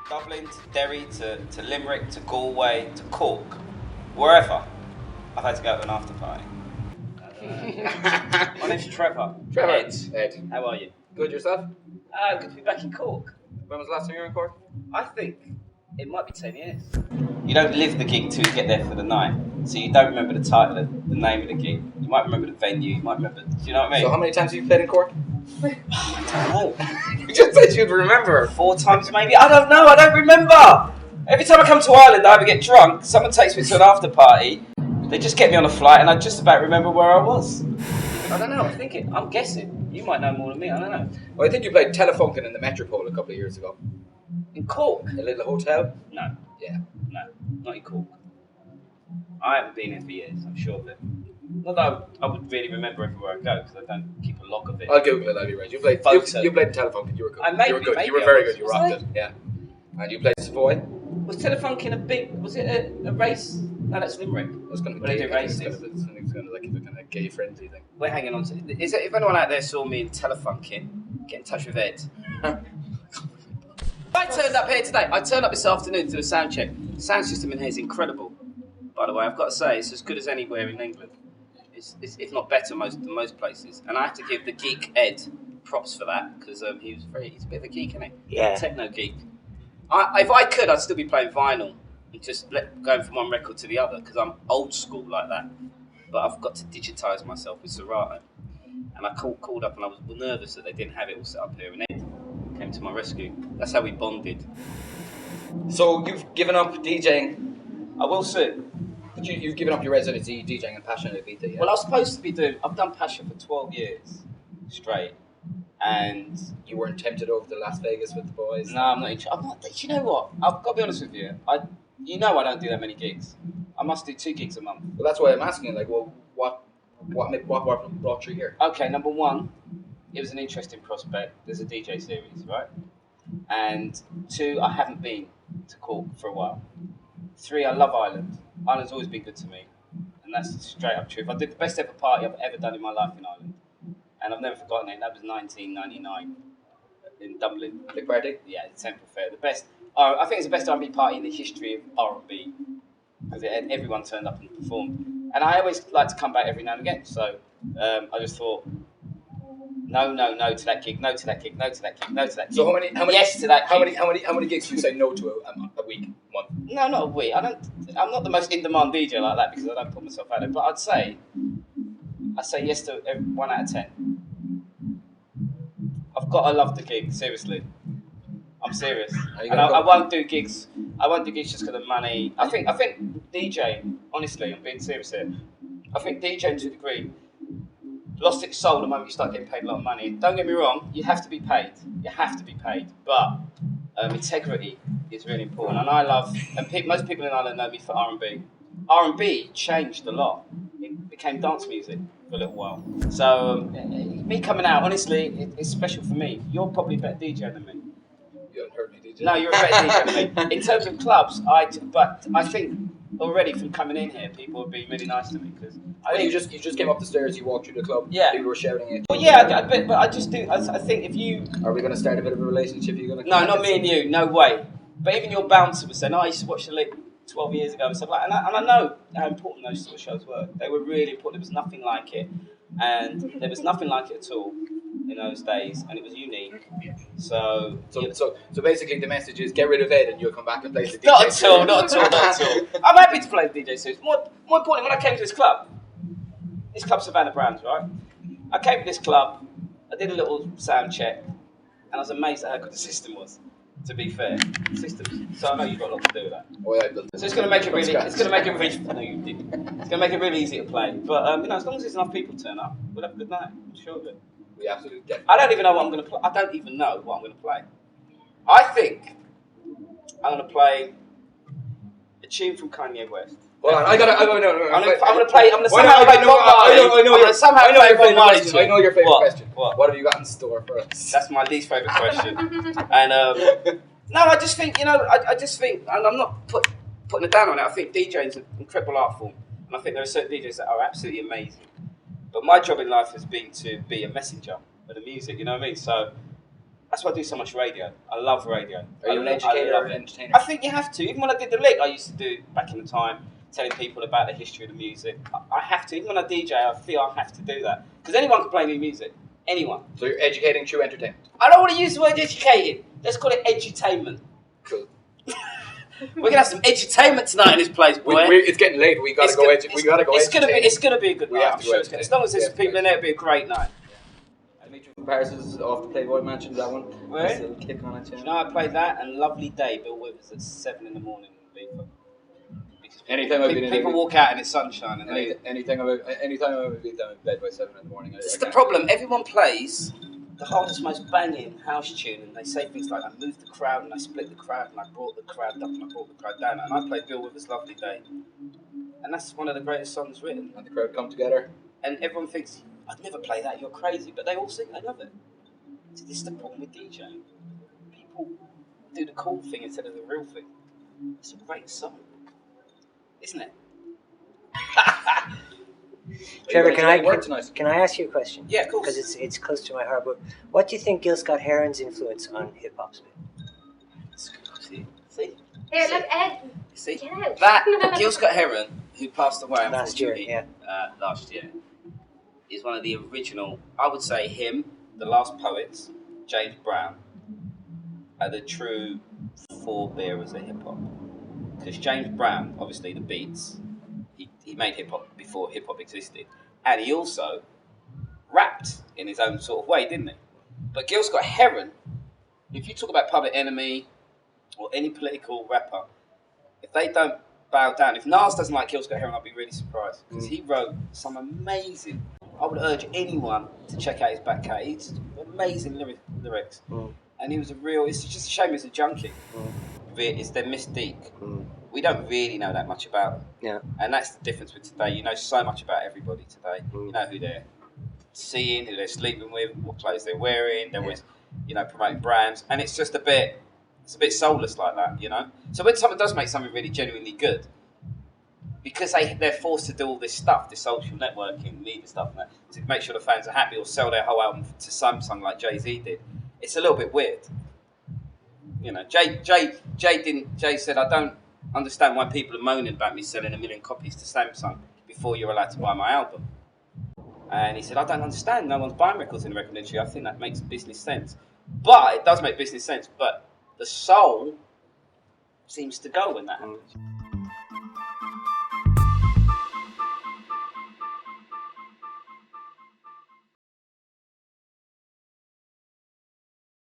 Dublin to Derry to Limerick to Galway to Cork, wherever, I've had to go to an after party. My name's Trevor. Trevor. Ed. How are you? Good, yourself? Good to be back in Cork. When was the last time you were in Cork? I think it might be 10 years. You don't live the gig till you get there for the night, so you don't remember the title, the name of the gig. You might remember the venue, you might remember, do you know what I mean? So how many times have you played in Cork? I don't know. You just said you'd remember. 4 times maybe? I don't know, I don't remember. Every time I come to Ireland, I either get drunk, someone takes me to an after party, they just get me on a flight, and I just about remember where I was. I don't know, I'm guessing. You might know more than me, I don't know. Well, I think you played Telefunken in the Metropole a couple of years ago. In Cork? A little hotel? No. Yeah. No, not in Cork. I haven't been here for years, I'm sure of it. Not that I would really remember everywhere I go, because I don't keep a log of it. I'll Google it, I'll be right. You played Telefunken, you were good. You were good. You were very good, you rocked it. Yeah. And you played Savoy? Was Telefunken was it a race? No, that's Limerick. It was going to be gay. It was going to like a kind of gay friendly thing. We're hanging on to it. If anyone out there saw me in Telefunken, get in touch with Ed. I turned up here today. I turned up this afternoon to do a sound check. The sound system in here is incredible. By the way, I've got to say, it's as good as anywhere in England. It's if not better than most places. And I have to give the geek Ed props for that, because he's a bit of a geek, isn't he? Yeah. Techno geek. If I could, I'd still be playing vinyl and just going from one record to the other, because I'm old school like that. But I've got to digitise myself with Serato. And I called up and I was nervous that they didn't have it all set up here, and Ed came to my rescue. That's how we bonded. So you've given up DJing? I will soon. But you've given up your residency DJing and Passion at Ibiza, yeah? Well, I was supposed to be I've done Passion for 12 years straight. And you weren't tempted over to Las Vegas with the boys? No, I'm not. You know what? I've got to be honest with you. I don't do that many gigs. I must do 2 gigs a month. Well, that's why I'm asking. Like, well, what brought you here? Okay, number 1, it was an interesting prospect. There's a DJ series, right? And 2, I haven't been to Cork for a while. 3, I love Ireland. Ireland's always been good to me, and that's the straight up truth. I did the best ever party I've ever done in my life in Ireland. And I've never forgotten it. That was 1999 in Dublin. Big party? Yeah, the Temple Fair. The best. I think it's the best R&B party in the history of R&B, because everyone turned up and performed. And I always like to come back every now and again. So I just thought, no to that gig, no to that gig, no to that gig, no to that gig. So how many? Yes to that gig. How many gigs do you say no to a week, month? No, not a week. I'm not the most in-demand DJ like that, because I don't put myself out there. But I'd say yes to 1 out of 10. I've got to love the gig, seriously. I'm serious. And I won't do gigs. I won't do gigs just because of money. I think DJing, honestly, I'm being serious here. I think DJing to a degree lost its soul the moment you start getting paid a lot of money. Don't get me wrong, you have to be paid. You have to be paid. But integrity is really important. And most people in Ireland know me for R&B. R&B changed a lot. It became dance music for a little while. So me coming out, honestly, it's special for me. You're probably a better DJ than me. You haven't heard me DJ. No, you're a better DJ than me. In terms of clubs, but I think already from coming in here, people have been really nice to me, because you just came up the stairs, you walked through the club, yeah, people were shouting at you. Well, yeah, but I just do. I think if you are we going to start a bit of a relationship? You're going to no, not me and you, no way. But even your bouncer was saying, I used to watch the league 12 years ago and stuff like that, and I know how important those sort of shows were. They were really important. There was nothing like it, and there was nothing like it at all in those days, and it was unique. So basically, the message is get rid of Ed, and you'll come back and play the DJ. Not at all. I'm happy to play the DJ series. More importantly, when I came to this club Savannah Browns, right? I came to this club, I did a little sound check, and I was amazed at how good the system was. To be fair, systems. So I know you've got a lot to do with that. Oh, yeah, I built it. So it's going to make it really. It's going to make it really. No, you didn't. It's going to make it really easy to play. But as long as there's enough people turn up, we'll have a good night. I'm sure of it. We absolutely definitely. I don't even know what I'm going to play. I don't even know what I'm going to play. I think I'm going to play a tune from Kanye West. Hold on, I'm going to play. I'm going to somehow play Bob Marley. I know your favorite question. What have you got in store for us? That's my least favorite question. And no, I just think and I'm not putting it down on it. I think DJing is an incredible art form, and I think there are certain DJs that are absolutely amazing. But my job in life has been to be a messenger. of the music. You know what I mean? So that's why I do so much radio. I love radio. Are you an educator or an entertainer? I think you have to. Even when I did the lick, I used to do back in the time, telling people about the history of the music. I have to. Even when I DJ, I feel I have to do that because anyone can play new music. Anyone. So you're educating through entertainment. I don't want to use the word educated. Let's call it edutainment. Cool. We're gonna have some edutainment tonight in this place, boy. It's getting late. We gotta go. We gotta go. It's gonna be a good We night. have I'm to sure. go As long as there's people in there, it'll be a great night. Dimitri from Paris is off the Playboy Mansion. That one. Where? Nice little kick on it. You know, I played that and Lovely Day. Bill Withers at 7 in the morning in Beaver. Anytime I've been in people walk out and it's sunshine and anytime I'm in bed by 7 in the morning. It's the problem. Everyone plays the hardest, most banging house tune, and they say things like, "I moved the crowd and I split the crowd and I brought the crowd up and I brought the crowd down." And I played Bill Withers' "Lovely Day," and that's one of the greatest songs written. And the crowd come together. And everyone thinks, "I'd never play that. You're crazy," but they all sing. They love it. So this is the problem with DJing. People do the cool thing instead of the real thing. It's a great song, isn't it? Trevor, can I ask you a question? Yeah, of course. Because it's close to my heart. But what do you think Gil Scott-Heron's influence on hip hop's been? See? Here, look, Ed. See? Get out. That Gil Scott-Heron, who passed away Last year, last year, is one of the original. I would say him, the last poets, James Brown, are the true forebearers of hip hop. Because James Brown, obviously, the beats. He made hip-hop before hip-hop existed. And he also rapped in his own sort of way, didn't he? But Gil Scott-Heron, if you talk about Public Enemy or any political rapper, if they don't bow down, if Nas doesn't like Gil Scott-Heron, I'd be really surprised. Because he wrote some amazing... I would urge anyone to check out his back catalogue. It's amazing lyrics. And he was a real... It's just a shame he's a junkie. It's their mystique. We don't really know that much about them. Yeah. And that's the difference with today. You know so much about everybody today. You know who they're seeing, who they're sleeping with, what clothes they're wearing. They're always, promoting brands. And it's just a bit soulless like that, you know. So when someone does make something really genuinely good, because they're forced to do all this stuff, this social networking, media stuff, and that, to make sure the fans are happy or sell their whole album to Samsung like Jay-Z did, it's a little bit weird. You know, Jay said, "I don't understand why people are moaning about me selling 1 million copies to Samsung before you're allowed to buy my album." And he said, "I don't understand. No one's buying records in the record industry. I think that makes business sense." But it does make business sense. But the soul seems to go when that happens.